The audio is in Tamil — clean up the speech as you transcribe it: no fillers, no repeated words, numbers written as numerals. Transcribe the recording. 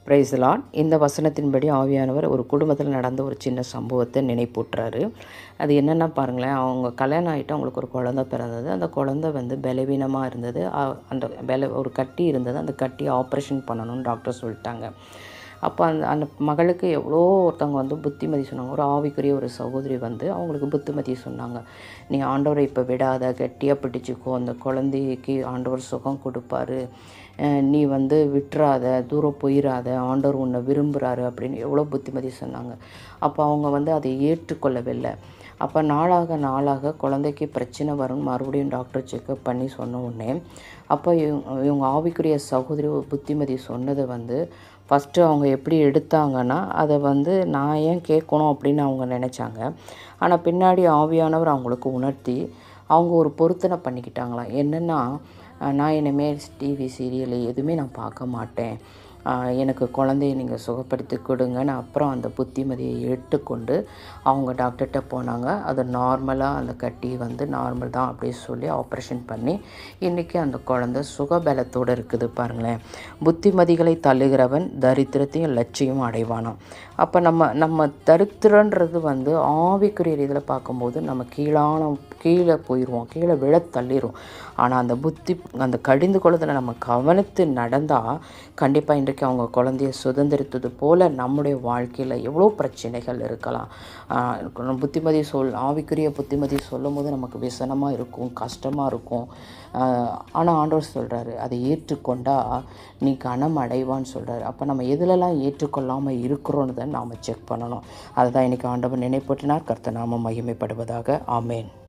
Praise the Lord. இந்த வசனத்தின்படி ஆவியானவர் ஒரு குடும்பத்தில் நடந்த ஒரு சின்ன சம்பவத்தை நினைப்பூட்டுறாரு. அது என்னென்னா பாருங்களேன், அவங்க கல்யாணம் ஆகிட்டு அவங்களுக்கு ஒரு குழந்தை பிறந்தது. அந்த குழந்தை பலவீனமாக இருந்தது. அந்த ஒரு கட்டி இருந்தது. அந்த கட்டியை ஆப்ரேஷன் பண்ணணும்னு டாக்டர் சொல்லிட்டாங்க. அப்போ அந்த அந்த மகளுக்கு எவ்வளோ ஒருத்தவங்க புத்திமதி சொன்னாங்க. ஒரு ஆவிக்குரிய ஒரு சகோதரி அவங்களுக்கு புத்திமதி சொன்னாங்க. நீ ஆண்டவரை இப்போ விடாத, கெட்டியாக பிடிச்சிக்கோ, அந்த குழந்தைக்கு ஆண்டவர் சுகம் கொடுப்பாரு, நீ விட்டுறாத, தூரம் போயிடாத, ஆண்டவர் உன்னை விரும்புகிறாரு அப்படின்னு எவ்வளோ புத்திமதி சொன்னாங்க. அப்போ அவங்க அதை ஏற்றுக்கொள்ளவில்லை. அப்போ நாளாக நாளாக குழந்தைக்கு பிரச்சனை வரும். மறுபடியும் டாக்டர் செக்கப் பண்ணி சொன்ன உடனே அப்போ இவங்க ஆவிக்குரிய சகோதரி புத்திமதி சொன்னதை ஃபஸ்ட்டு அவங்க எப்படி எடுத்தாங்கன்னா, அதை நான் ஏன் கேட்கணும் அப்படின்னு அவங்க நினச்சாங்க. ஆனால் பின்னாடி ஆவியானவர் அவங்களுக்கு உணர்த்தி அவங்க ஒரு பொருத்தனை பண்ணிக்கிட்டாங்களாம். என்னென்னா, நான் இனிமேல் டிவி சீரியல் எதுவுமே நான் பார்க்க மாட்டேன், எனக்கு குழந்தைய நீங்கள் சுகப்படுத்தி கொடுங்கன்னு அப்புறம் அந்த புத்திமதியை ஏற்றுக்கொண்டு அவங்க டாக்டர்கிட்ட போனாங்க. அது நார்மலாக அந்த கட்டி நார்மல் தான் அப்படின்னு சொல்லி ஆப்ரேஷன் பண்ணி இன்றைக்கி அந்த குழந்தை சுகபலத்தோடு இருக்குது. பாருங்களேன், புத்திமதிகளை தள்ளுகிறவன் தரித்திரத்தையும் லட்சியம் அடைவானாம். அப்போ நம்ம தரித்திரன்றது ஆவிக்குரிய ரீதியில் பார்க்கும்போது நம்ம கீழே போயிடுவோம், கீழே விழ தள்ளிடும். ஆனால் அந்த கடிந்து கொள்ளுதலை நம்ம கவனித்து நடந்தால் கண்டிப்பாக இன்றைக்கு அவங்க குழந்தைய சுதந்திரித்தது போல் நம்முடைய வாழ்க்கையில் எவ்வளோ பிரச்சனைகள் இருக்கலாம். ஆவிக்குரிய புத்திமதி சொல்லும் போது நமக்கு விசனமாக இருக்கும், கஷ்டமாக இருக்கும். ஆனால் ஆண்டவர் சொல்கிறாரு, அதை ஏற்றுக்கொண்டால் நீ கனம் அடைவான்னு சொல்கிறாரு. அப்போ நம்ம எதிலெல்லாம் ஏற்றுக்கொள்ளாமல் இருக்கிறோன்னு தான் நாம் செக் பண்ணணும். அதுதான் இன்றைக்கி ஆண்டவர் நினைப்பூட்டினார். கர்த்தர் நாமம் மகிமைப்படுவதாக. ஆமேன்.